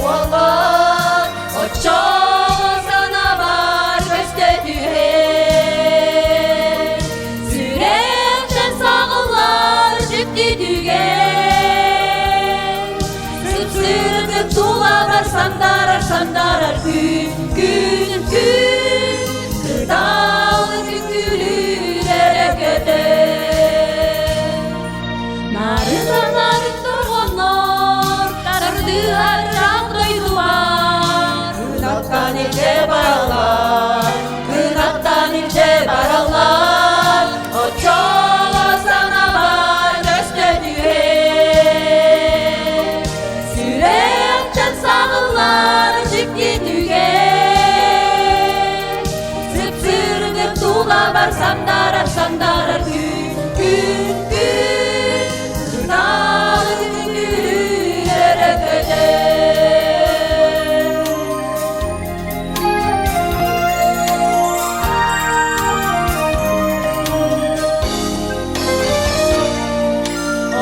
болған очоғы сана бар көсте түген сүректен сағылар жүкті түген сүп-сүрдік тула бар сандарар күн кырталы күңгүлүр эрекете нарын торгоннор тарды арак дойдулар кынаттан илже баралар очоого сана бар көстө түген сүректен сагылар жикти түген сүп-сүрдүк тула бар сандарар күн кырталы күңгүлүр эрекете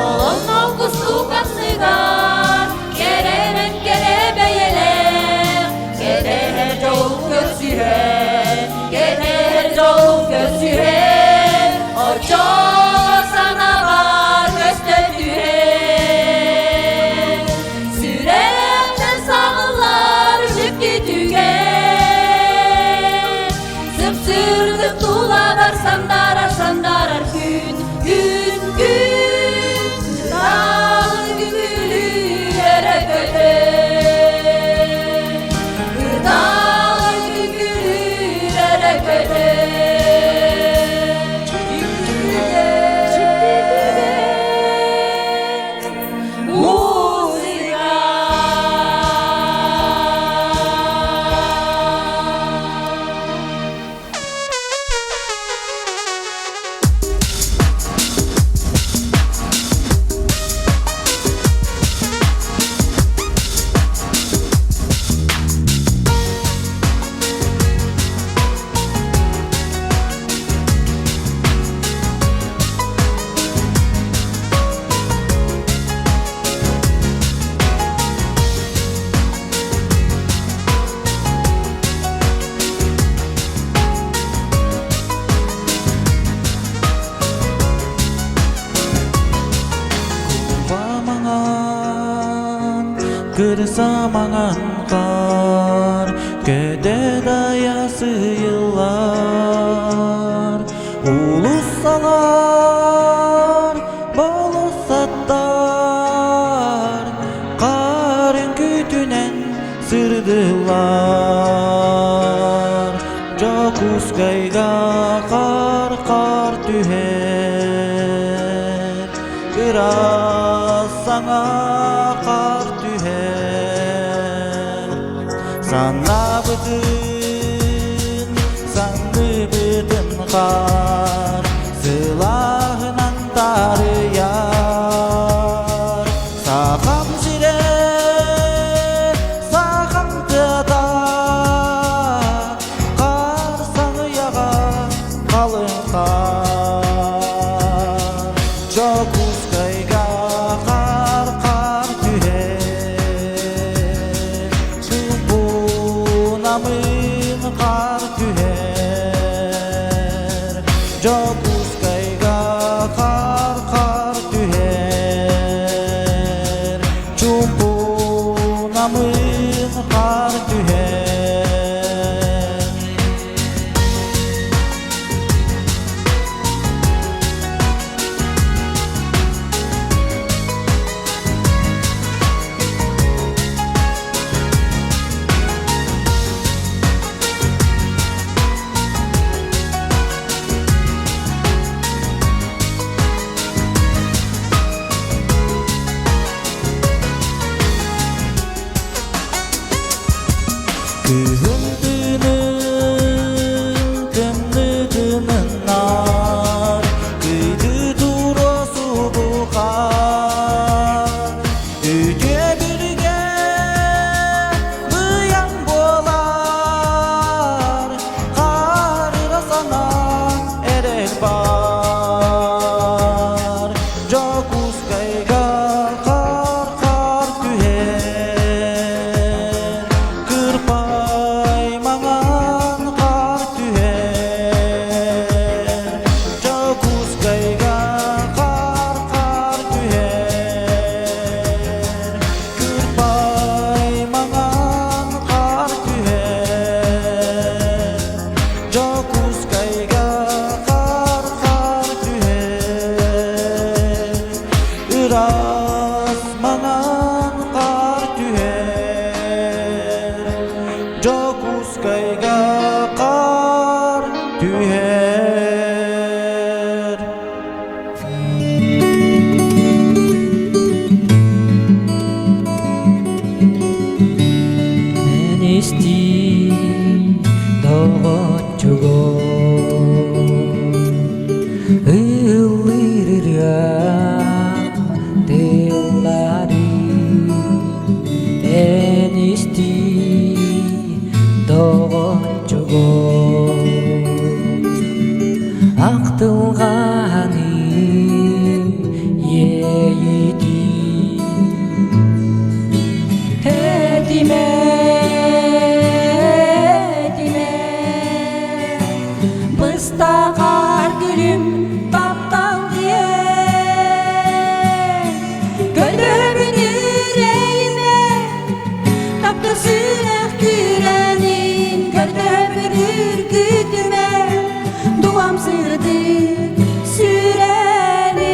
олонно кусту касыгар керенен керебейелер кетер жол көсүрен очоого сана бар көстө түген сүректен сагылар жүкти түген сүп-сүрдүк тула бар сандарар күн кырталы күңгүлүр эрекете Kırsamağın kar Köde dayası yıllar Ulussalar Bolusatlar Karın kütünen sırdılar Jokus kayga kar tüher Kıras sana kar Sanlıbıdın kar Silahınan tarıyar Sakam zire sakam tıda Kar sanı yağa kalın kar Çok uskayga kar tüher Çubuğunamın kar tüher Çok uskayga kar tüher Çubuğunamın kar tüher Gündüzün kımlıgının nar Kıydı durosu buğar Üce birge bıyan bolar Karıra sana erel bar Jokus kayga kar tüher Жокускайга қар түйер. Мен ести доғот жүгө ылырырга теулари. Мен ести доғот жүгө ақтылғаны ейді. Этиме быстағар гүлім таптал дие көдөгүн үрейме тапты сүрек күренин көдөгүн үркүтүме дуам сырды сүрени.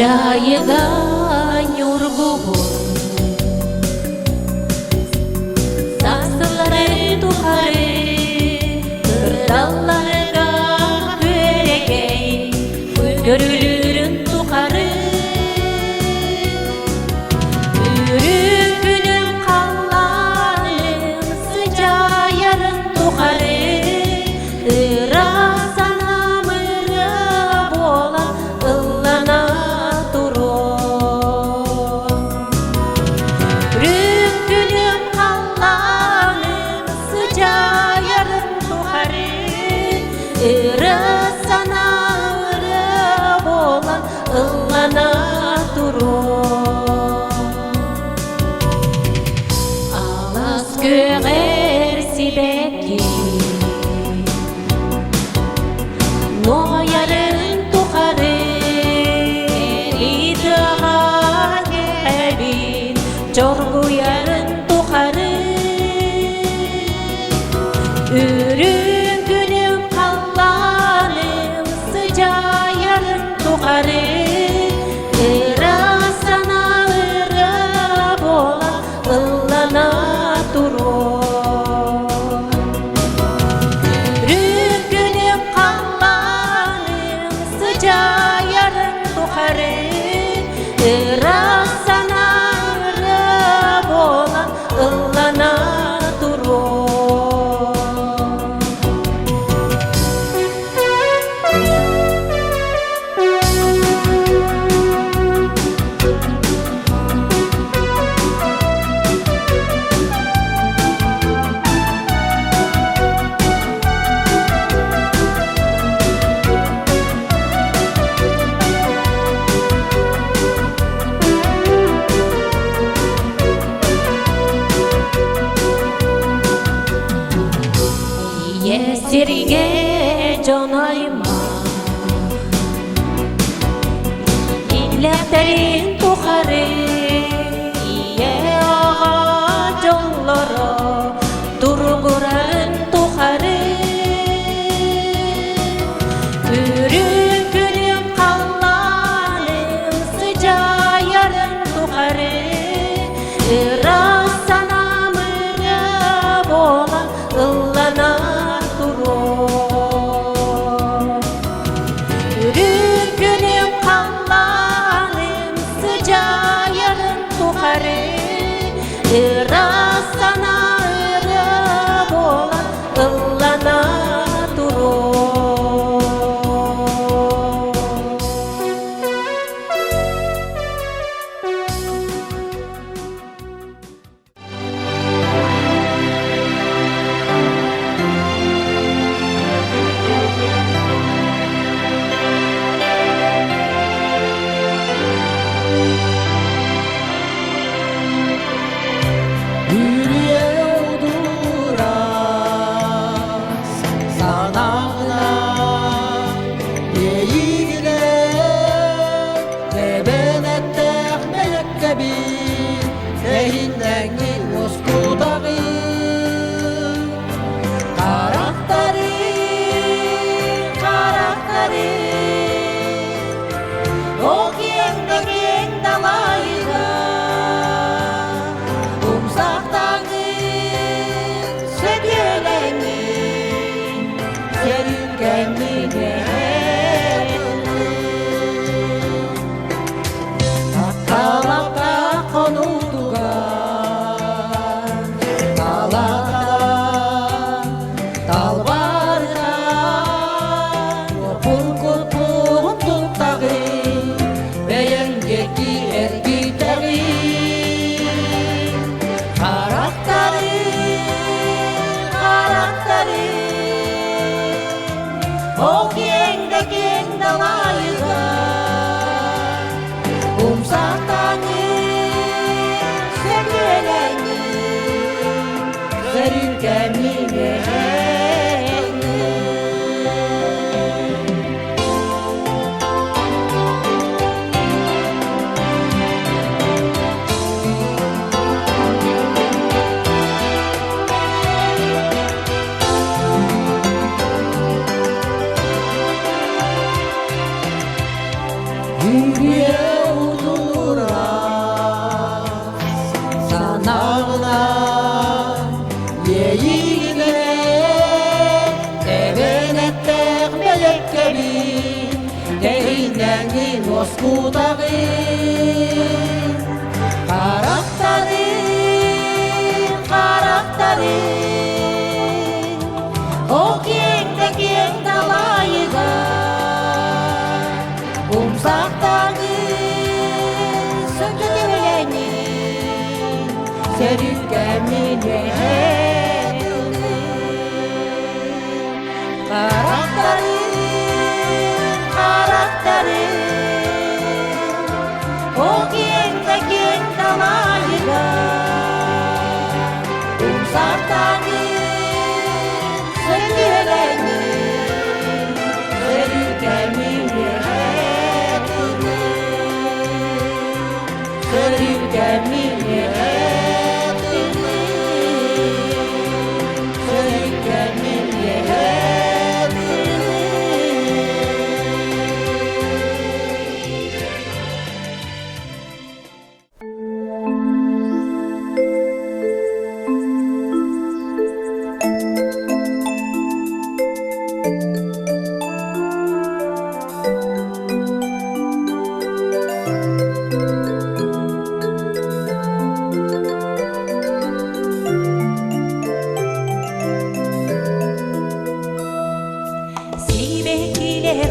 Жайыға нюр бұғыр Сасылары тұқары Тұрдалларға көрегей Көрілірін тұқары Үрін күнім қалланым Sıcaярын тұқары Алас көғер сибетки Ноғаярын тұқары Идыға кәбін Жорғуярын тұқары Үрін күнім қалланым Sıcaярын тұқары Серге жонайма Илләттерин тухары Ие аға жоллары Тургурарын тухары Үрін күнім қалланым Sıcaярын тухары Ырасанамыры бола ыллана Үрін күнім қалланым Sıcaярын тухары Ырасана ыры бола ыллана тұру Yeah. Тоскутағын қарақтарын Ол кеңді кең далайыға Умсақтағын сөкетеләнін Сөрүкәмінен Қарақтарын Ол кеңді кең далайыға Умсақтағын сөкетеләнін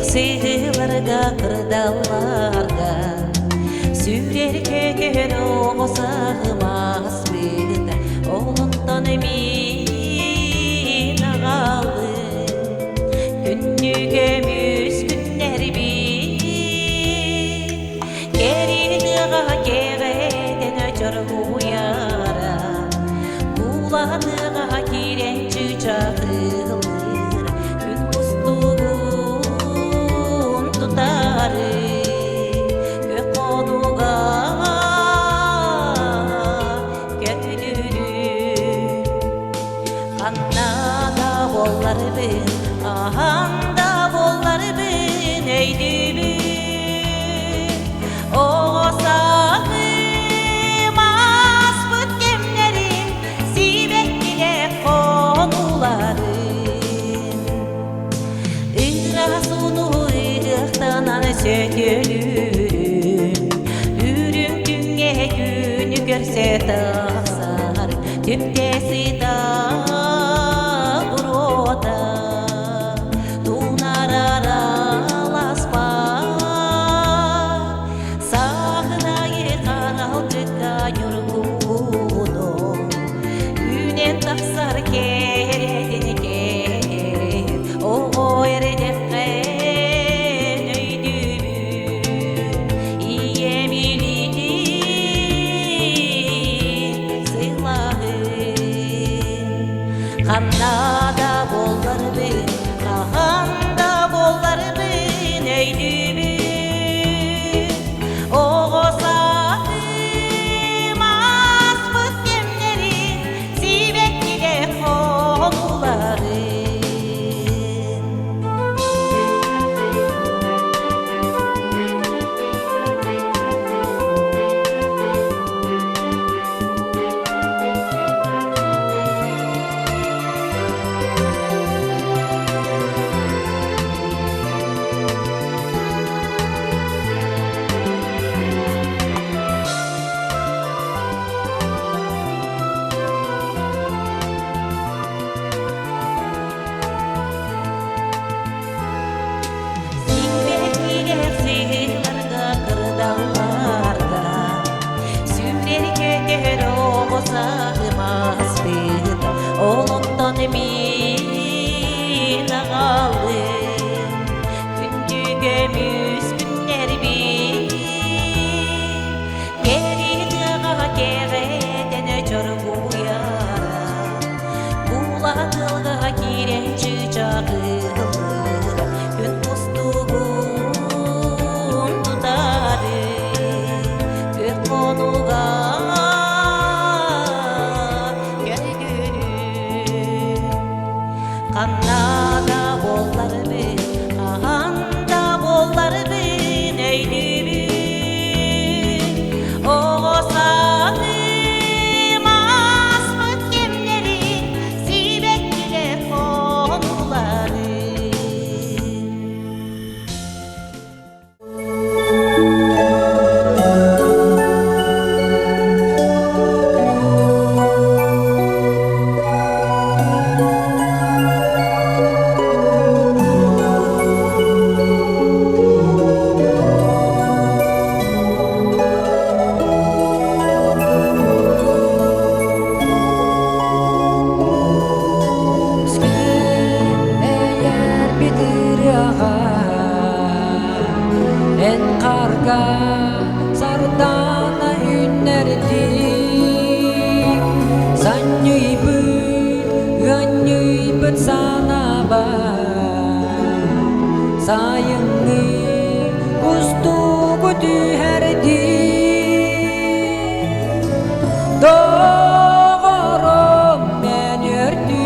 Сыйларга кырдаларга Сүрер көкөр оғысағымас бүйді Олықтан мен ағалы Күнніге мүскүннер бей Керініға кеғеден өчір ұяра Бұладыға керенчі чағылыр Күн құстығын тұтары Көк қонуға көтілірі Қаннада болар бін, ағанда болар бін Әйді бін, оғысағым аз бүткемлерін Сибеттіле қонуларын Ирасуну ырықтанан сөтелүрін Үрін күнге күні көрсе тақсар Түптесі бұрота Тунар араласпа Сағынайы қаралтыққа юргуну Үнен тақсар кередін кер Оғо ердеқкен өйдүбүн Иемилидин сыйлағын Қаннада болар бін, қағанда болар бін өйдүбүн Оғысағым аз бүткемлерін Сибеттіле қонуларын Сыйларга кырдаларга Сүрер көтөр оғысағымас бүйді Олықтан мен ағалым Күндіге мүскүннер бей Керидіға кеғеден өчір ұяра Бұладылға керенчі чағылыр Күн құстығын тұтары Көк қонуға көлгүрі сайыңны устугу түйәрді доғырым мен өртім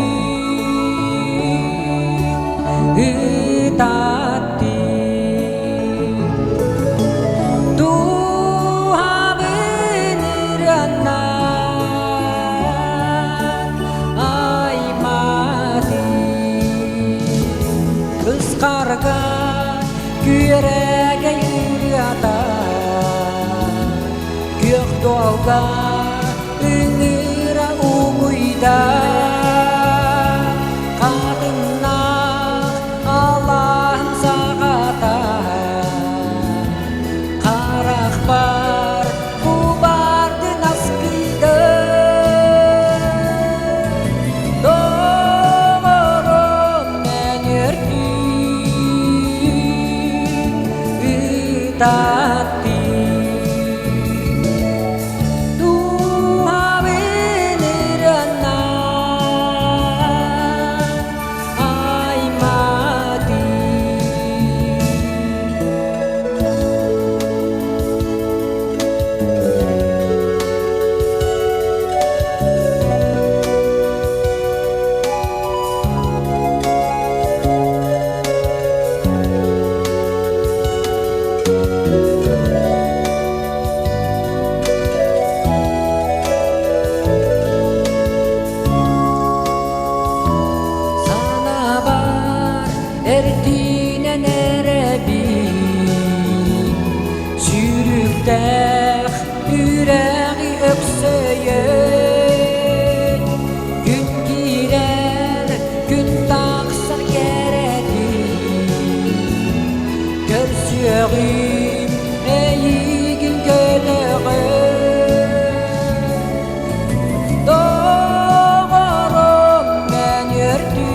үтатты дуабын ырыаннан аймады қысқарға күйерәге үрята көк долға үңіра угуйда қадымна Аллахым сағата қарақ бар бұбарды наскиды доғырым мен өртім үтатты Эртинен эребин Сүрүктәх үрәғи өксөйен Күн кирер, күн тақсыр кередин Көрсөғим әйігін көліғін Доғырым мен өртім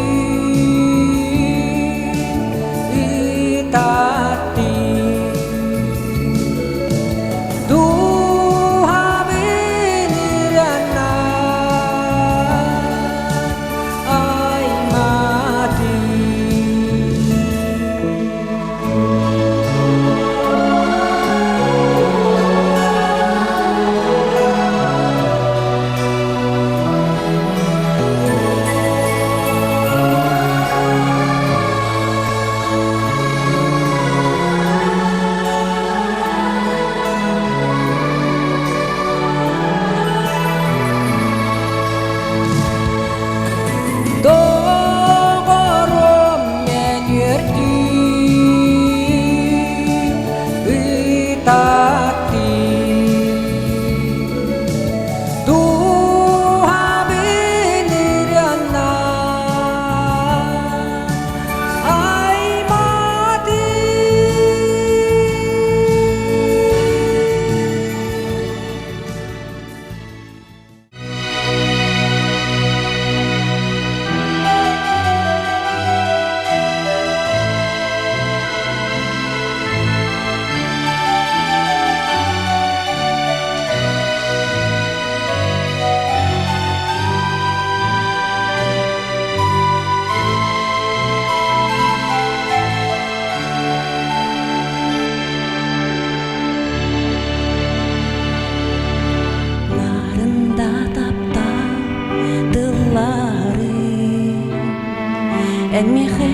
Әнмеғе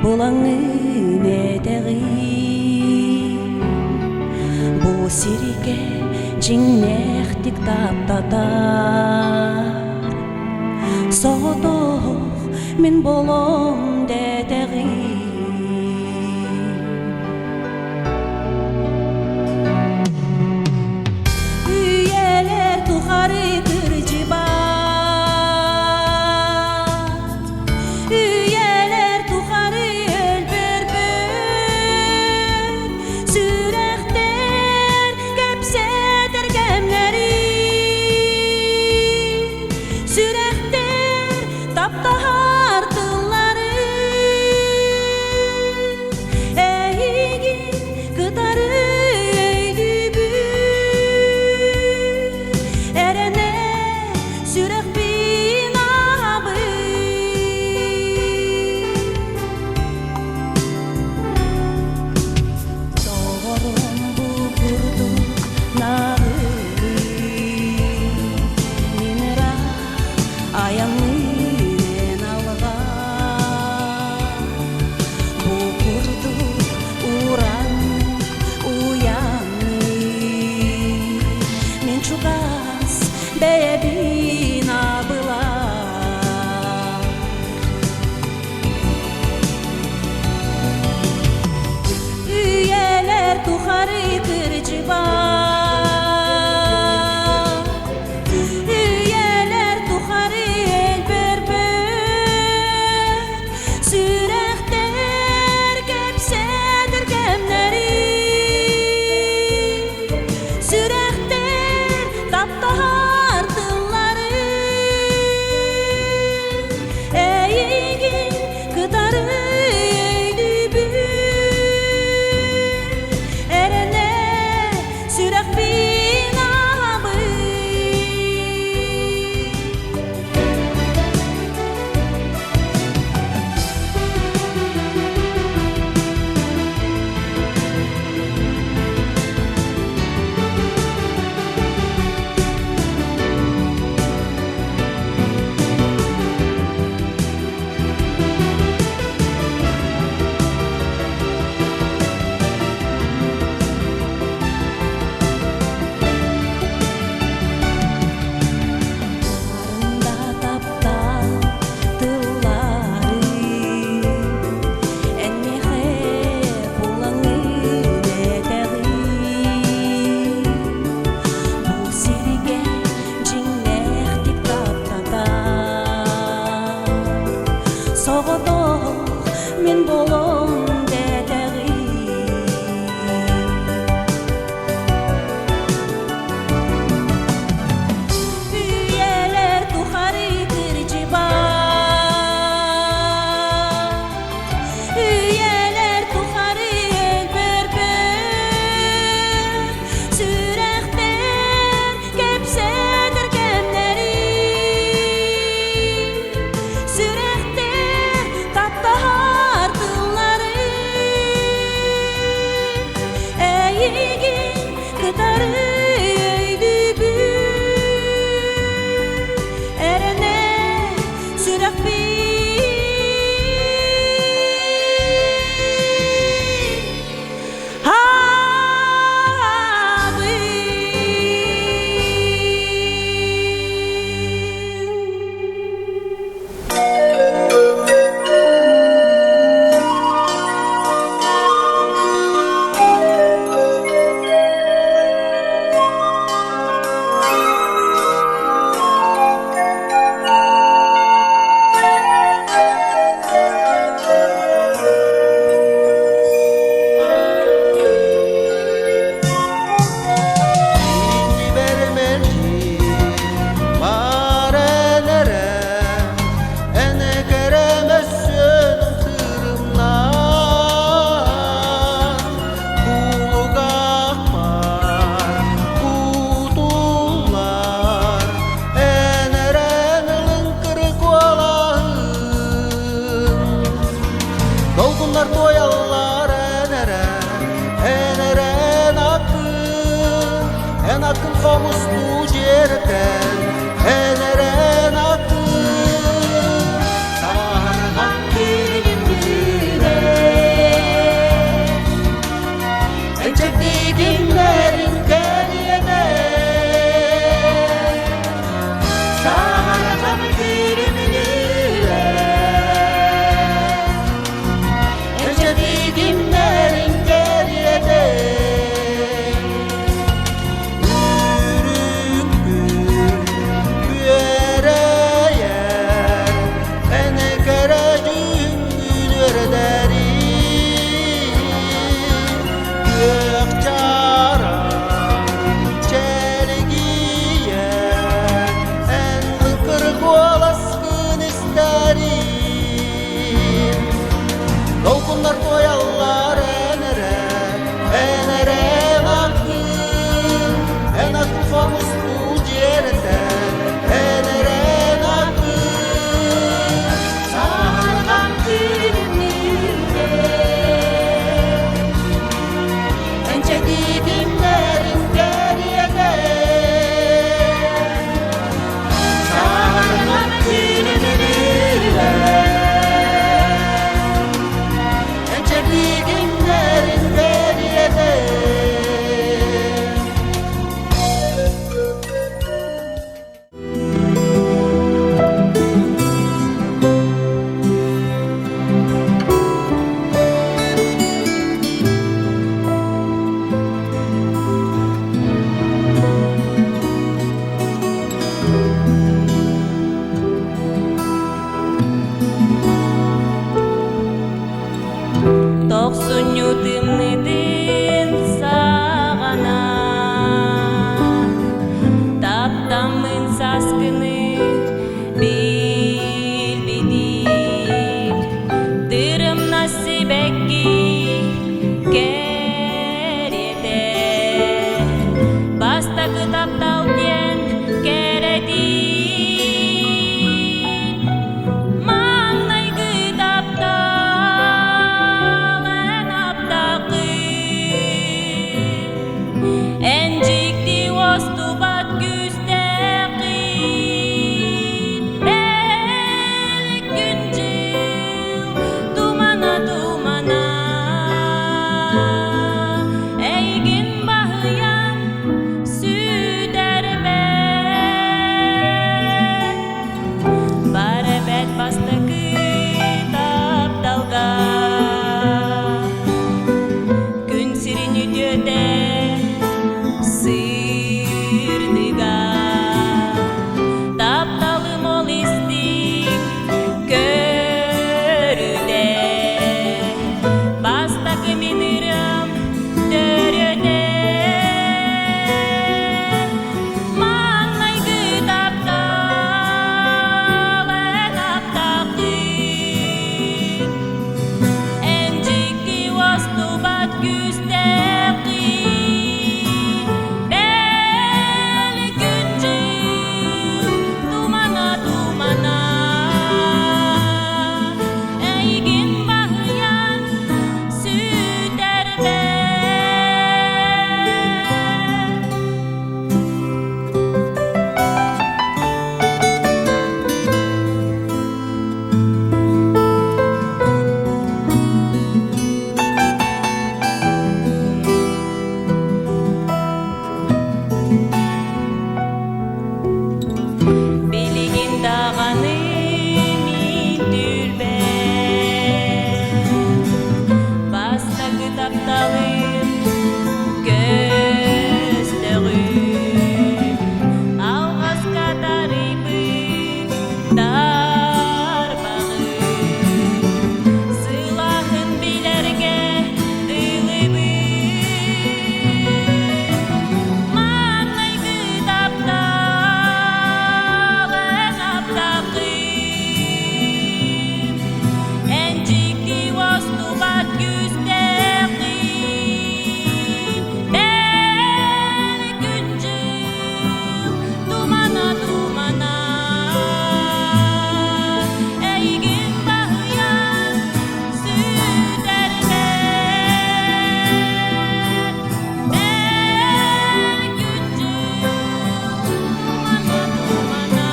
болаңын әтәғи Бұ сирике жиннәқтік таптатар Соғытоқ мен болом дәтәғи Үйелер тұқары кіржі бар Tapta hartılları аскыны билбидим дырым насибекки керете баста кытаптал ден кереди маңнай кытаптал эн аптакы энжикти остубат күстеки бел күнжил тумана тумана эйгин бахыян сүдербет баребет бастакы тапталга күн сирин үтөте сырдыга тапталым ол истиң көрүде бастакы минырым төрөде маңнай кытаптал эн аптакы энжикти остубат күстеки бел күнжил тумана тумана эйгин бахыян сүдербет билигин даганы мин дүрбет баста кытапталым көстөгүм алгас катарыбын дарбагым сылахын билерге дылыбым маңнай кытаптал эн аптакым энжикти остубат күстеки бел күнжил тумана тумана эйгин бахыян сүдербет бел күнжил тумана тумана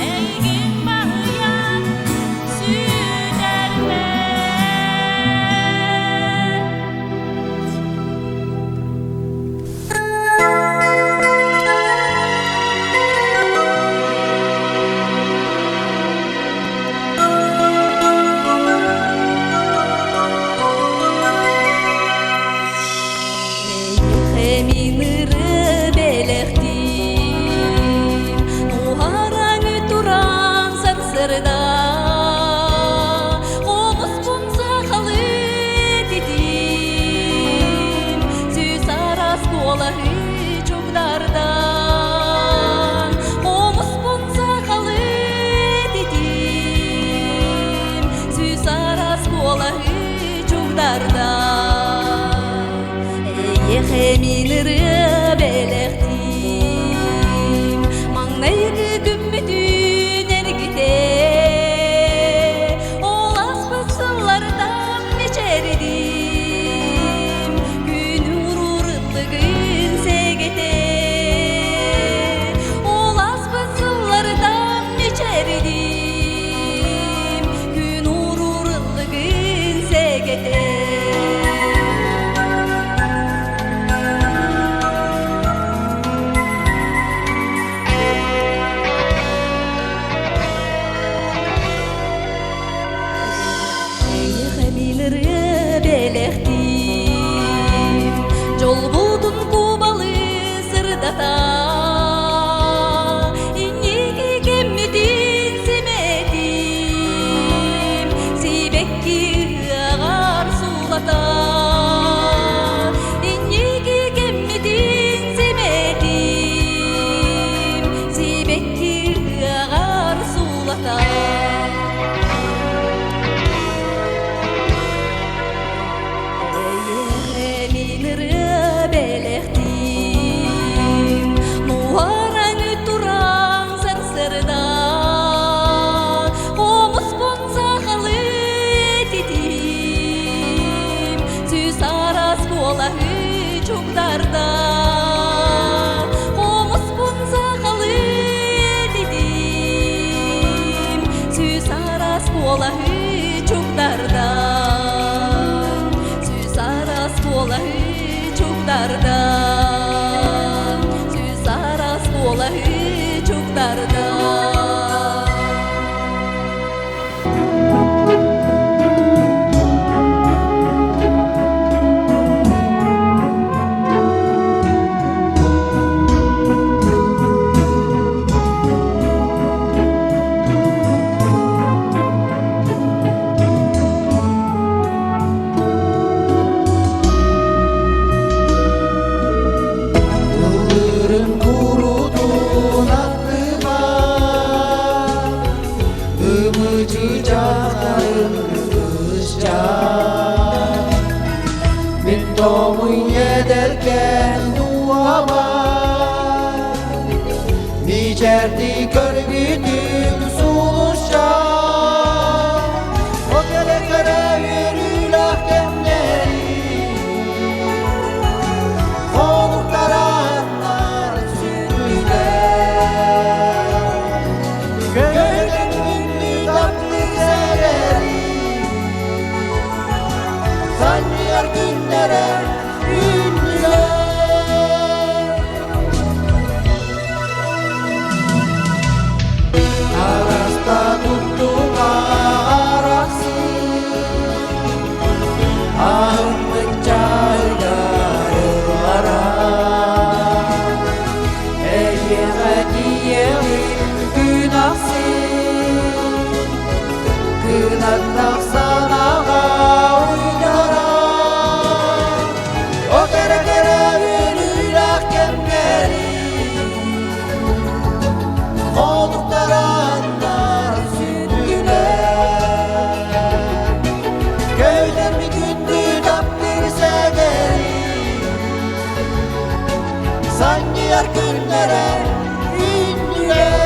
эйгин бахыян сүдербет Хеминыры белектим нуараңы туран сарсырда Қомыс бұнса қалы дедим Сөз арас қолағы жоғдардан Қомыс бұнса қалы дедим Сөз арас қолағы жоғдардан Хеминыры белектим маңнайгы дүммүтүн эргите олас бысыллардан мечеридим күн урурыттыгын сегете олас бысыллардан мечеридим күн урурыттыгын сегете белектим жол будун кубалы сырдата инниги кеммитин семетим сибекки агар сулата инниги кеммитин семетим sulustарда. Tomun ederken duama Nicerdi körgüdüm suluşa O gelekere yürül ahkemleri Konuktaranlar sürdüler Gönlün ünlü tatlı seleri Sanıyor günlere Sanıyor günlere ünlüler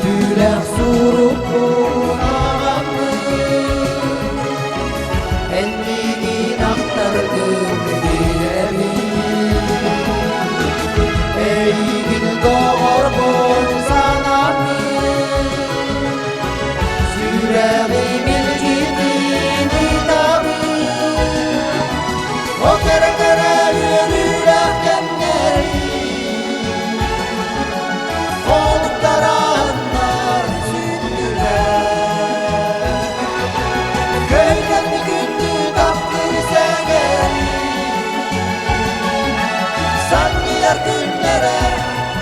Güdüler surup ağamı Enliğin aktardım dilemi Ey gün doğar bolsanamı Süreğimin cidini tabi O kere kere yürür ahkemleri Konuktaranlar sürdüler Köyden bir gündü tatlı severi Sanıyor günlere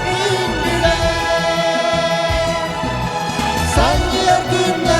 ünlüler Sanıyor günlere